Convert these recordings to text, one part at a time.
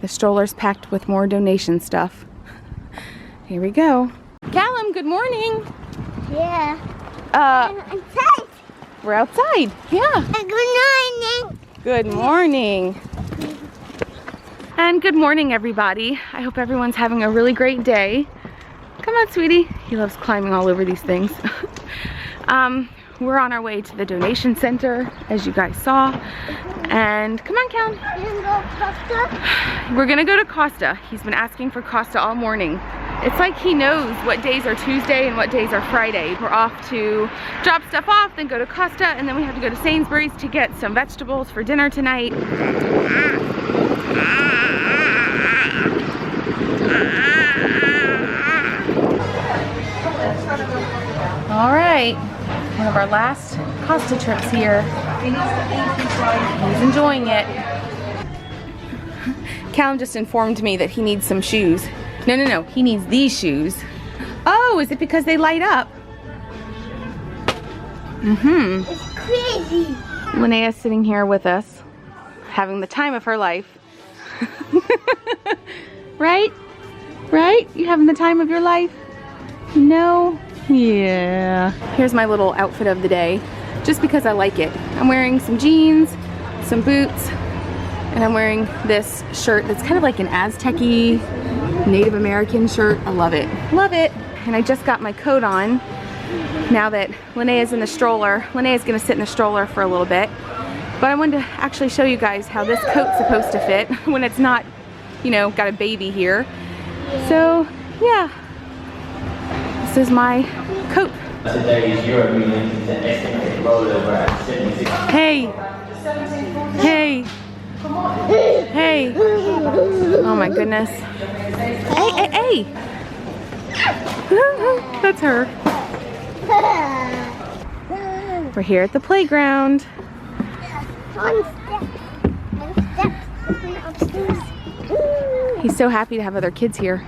The stroller's packed with more donation stuff. Here we go. Callum, good morning. Yeah. Outside. We're outside. Yeah. Good morning. Good morning. And good morning, everybody. I hope everyone's having a really great day. Come on, sweetie. He loves climbing all over these things. We're on our way to the donation center, as you guys saw. And come on, Callum. We're gonna go to Costa. He's been asking for Costa all morning. It's like he knows what days are Tuesday and what days are Friday. We're off to drop stuff off, then go to Costa, and then we have to go to Sainsbury's to get some vegetables for dinner tonight. All right, one of our last Costa trips here. He's enjoying it. Callum just informed me that he needs some shoes. No, he needs these shoes. Oh, is it because they light up? Mm-hmm. It's crazy. Linnea's sitting here with us, having the time of her life. Right? Right? You having the time of your life? No? Yeah. Here's my little outfit of the day, just because I like it. I'm wearing some jeans, some boots, and I'm wearing this shirt that's kind of like an Aztec-y Native American shirt. I love it. Love it. And I just got my coat on now that Linnea's in the stroller. Linnea's gonna sit in the stroller for a little bit. But I wanted to actually show you guys how this coat's supposed to fit when it's not, you know, got a baby here. So, yeah. This is my coat. Today's Euro meeting is an estimated rollover at 76. Hey. Hey. Hey. Oh my goodness. Hey. That's her. We're here at the playground. He's so happy to have other kids here.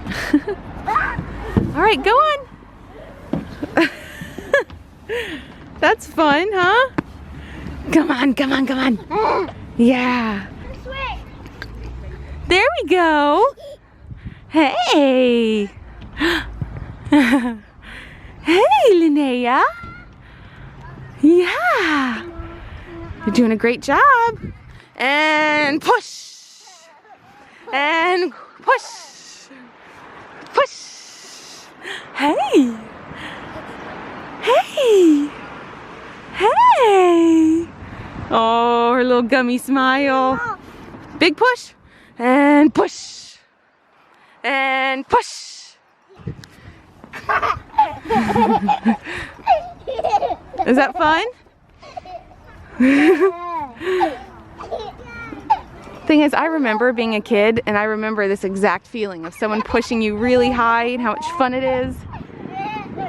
All right, go on. That's fun, huh? Come on. Yeah. There we go. Hey. Hey, Linnea. Yeah. You're doing a great job. And push. And push. Push. Hey. Hey. Hey. Oh, her little gummy smile. Big push. And push. And push. Is that fun? Thing is, I remember being a kid, and I remember this exact feeling of someone pushing you really high and how much fun it is.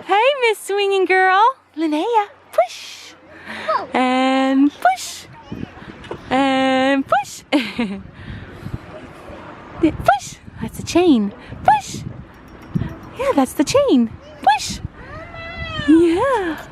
Hey, Miss Swinging Girl. Linnea, push. And push. And push. Push. That's the chain. Push. Yeah, that's the chain. Push. Yeah.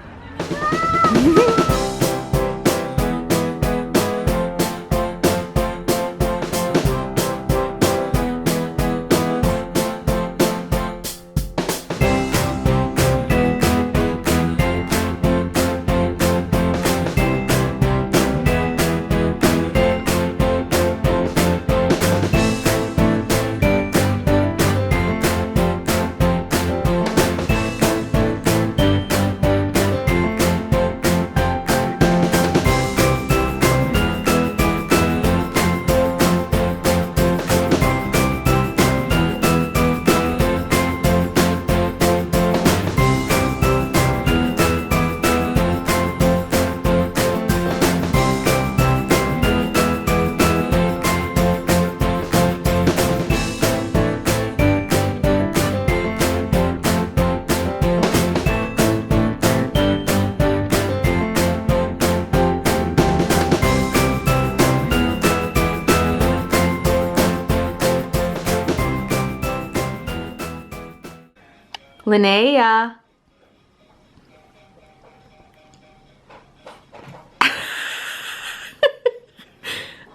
Linnea.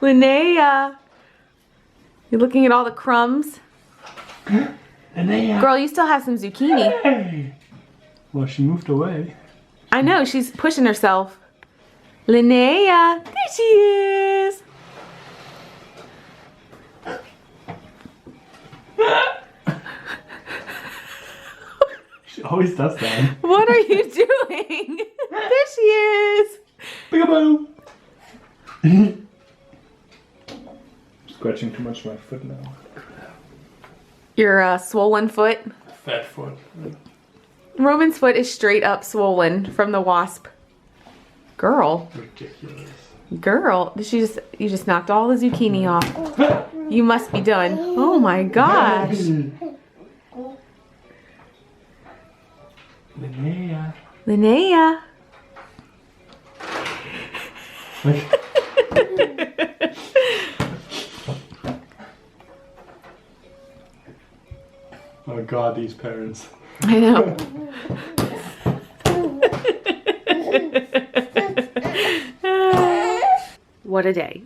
Linnea. You're looking at all the crumbs? Girl, you still have some zucchini. Hey. Well, she moved away. I know, she's pushing herself. Linnea, there she is. She always does that. What are you doing? There she is. Peekaboo. Scratching too much my foot now. Your swollen foot. Fat foot. Roman's foot is straight up swollen from the wasp. Girl. Ridiculous. Girl, you just knocked all the zucchini off. You must be done. Oh my gosh. Linnea. Linnea. Oh God, these parents. I know. What a day.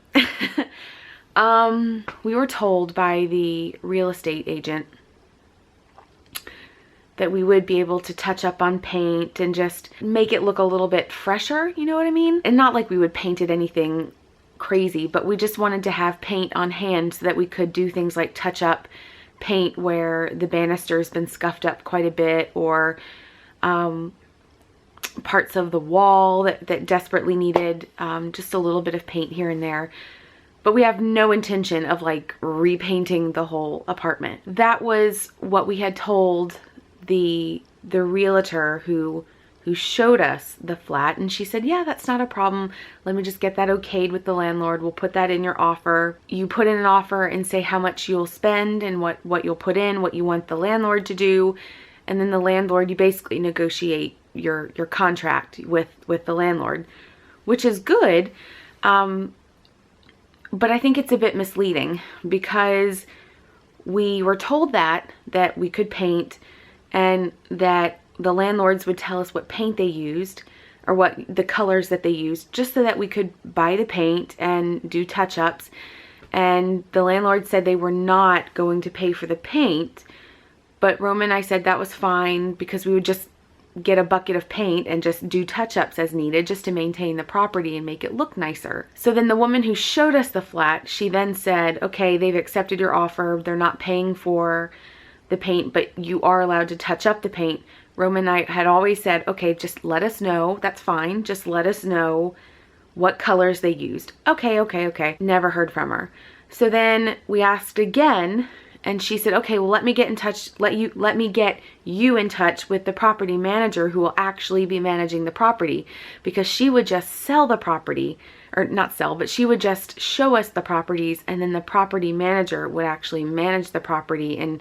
We were told by the real estate agent that we would be able to touch up on paint and just make it look a little bit fresher, you know what I mean? And not like we would paint it anything crazy, but we just wanted to have paint on hand so that we could do things like touch up paint where the banister's been scuffed up quite a bit, or parts of the wall that desperately needed just a little bit of paint here and there. But we have no intention of like repainting the whole apartment. That was what we had told the realtor who showed us the flat, and she said, yeah, that's not a problem. Let me just get that okayed with the landlord. We'll put that in your offer. You put in an offer and say how much you'll spend and what you'll put in, what you want the landlord to do. And then the landlord, you basically negotiate your contract with the landlord, which is good. But I think it's a bit misleading because we were told that we could paint and that the landlords would tell us what paint they used or what the colors that they used, just so that we could buy the paint and do touch-ups. And the landlord said they were not going to pay for the paint, but Roman and I said that was fine because we would just get a bucket of paint and just do touch-ups as needed just to maintain the property and make it look nicer. So then the woman who showed us the flat, she then said, okay, they've accepted your offer. They're not paying for the paint, but you are allowed to touch up the paint. Roman and I had always said, okay, just let us know. That's fine. Just let us know what colors they used. Okay. Never heard from her. So then we asked again, and she said, okay, well, let me get you in touch with the property manager who will actually be managing the property, because she would just sell the property, or not sell, but she would just show us the properties, and then the property manager would actually manage the property and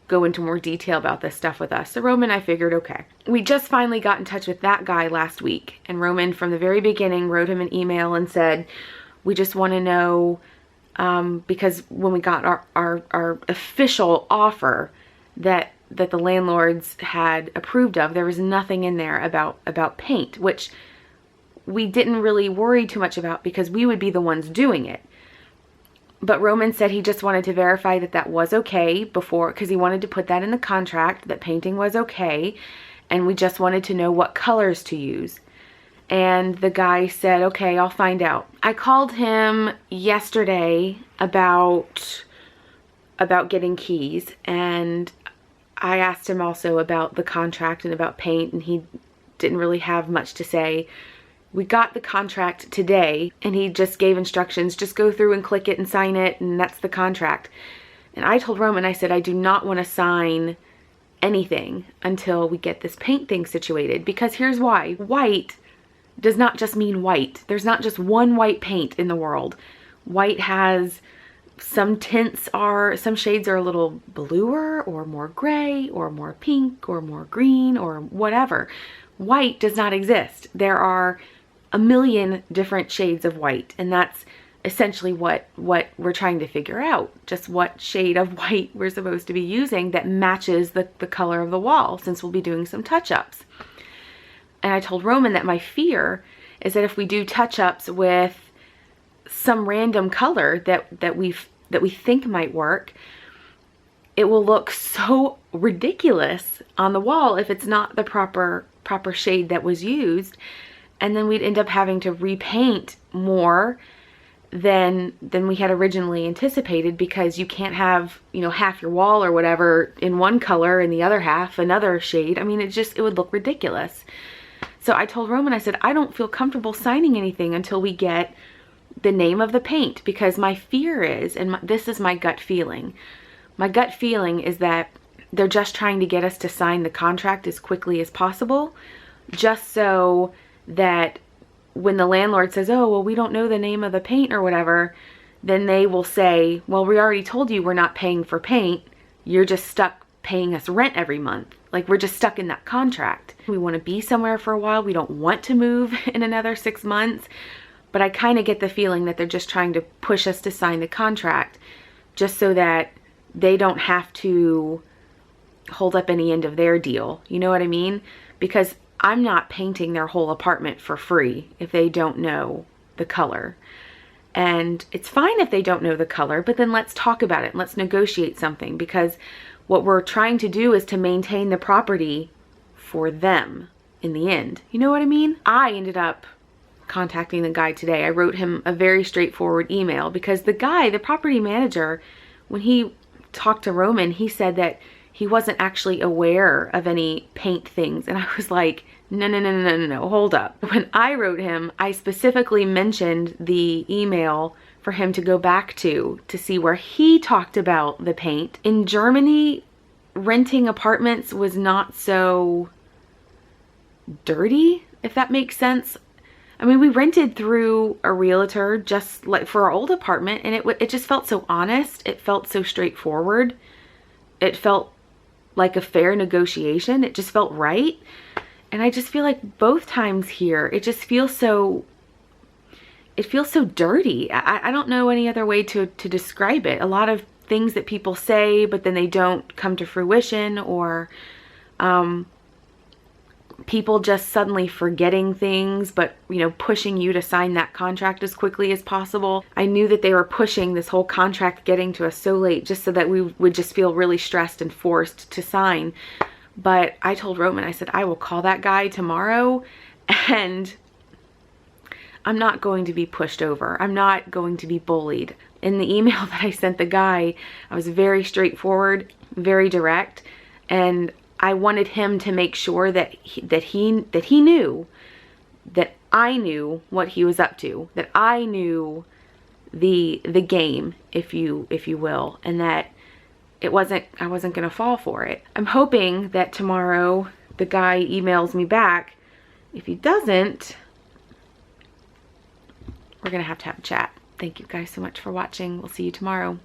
go into more detail about this stuff with us. So Roman and I figured, okay. We just finally got in touch with that guy last week, and Roman from the very beginning wrote him an email and said, we just want to know, because when we got our official offer that the landlords had approved of, there was nothing in there about paint, which we didn't really worry too much about because we would be the ones doing it. But Roman said he just wanted to verify that was okay before, because he wanted to put that in the contract, that painting was okay, and we just wanted to know what colors to use. And the guy said, okay, I'll find out. I called him yesterday about getting keys, and I asked him also about the contract and about paint, and he didn't really have much to say. We got the contract today, and he just gave instructions, just go through and click it and sign it, and that's the contract. And I told Roman, I said, I do not want to sign anything until we get this paint thing situated, because here's why. White does not just mean white. There's not just one white paint in the world. White has some shades are a little bluer or more gray or more pink or more green or whatever. White does not exist. There are a million different shades of white, and that's essentially what we're trying to figure out, just what shade of white we're supposed to be using that matches the color of the wall, since we'll be doing some touch-ups. And I told Roman that my fear is that if we do touch-ups with some random color that we've that we think might work, it will look so ridiculous on the wall if it's not the proper shade that was used. And then we'd end up having to repaint more than we had originally anticipated, because you can't have, you know, half your wall or whatever in one color and the other half another shade. I mean, it would look ridiculous. So I told Roman, I said, I don't feel comfortable signing anything until we get the name of the paint, because my fear is, and this is my gut feeling. My gut feeling is that they're just trying to get us to sign the contract as quickly as possible, just so that when the landlord says, oh, well, we don't know the name of the paint or whatever, then they will say, well, we already told you we're not paying for paint. You're just stuck paying us rent every month. Like, we're just stuck in that contract. We want to be somewhere for a while. We don't want to move in another 6 months. But I kind of get the feeling that they're just trying to push us to sign the contract just so that they don't have to hold up any end of their deal. You know what I mean? Because I'm not painting their whole apartment for free if they don't know the color. And it's fine if they don't know the color, but then let's talk about it. Let's negotiate something, because what we're trying to do is to maintain the property for them in the end. You know what I mean? I ended up contacting the guy today. I wrote him a very straightforward email, because the guy, the property manager, when he talked to Roman, he said that he wasn't actually aware of any paint things. And I was like, no, hold up. When I wrote him, I specifically mentioned the email for him to go back to see where he talked about the paint. In Germany, renting apartments was not so dirty, if that makes sense. I mean, we rented through a realtor just like for our old apartment, and it just felt so honest. It felt so straightforward. It felt like a fair negotiation. It just felt right. And I just feel like both times here, it just feels so, it feels so dirty. I don't know any other way to describe it. A lot of things that people say, but then they don't come to fruition, or people just suddenly forgetting things, but, you know, pushing you to sign that contract as quickly as possible. I knew that they were pushing this whole contract getting to us so late just so that we would just feel really stressed and forced to sign. But I told Roman, I said, I will call that guy tomorrow, and I'm not going to be pushed over. I'm not going to be bullied. In the email that I sent the guy, I was very straightforward, very direct, and I wanted him to make sure that he knew that I knew what he was up to, that I knew the game, if you will, and that I wasn't gonna fall for it. I'm hoping that tomorrow the guy emails me back. If he doesn't, we're gonna have to have a chat. Thank you guys so much for watching. We'll see you tomorrow.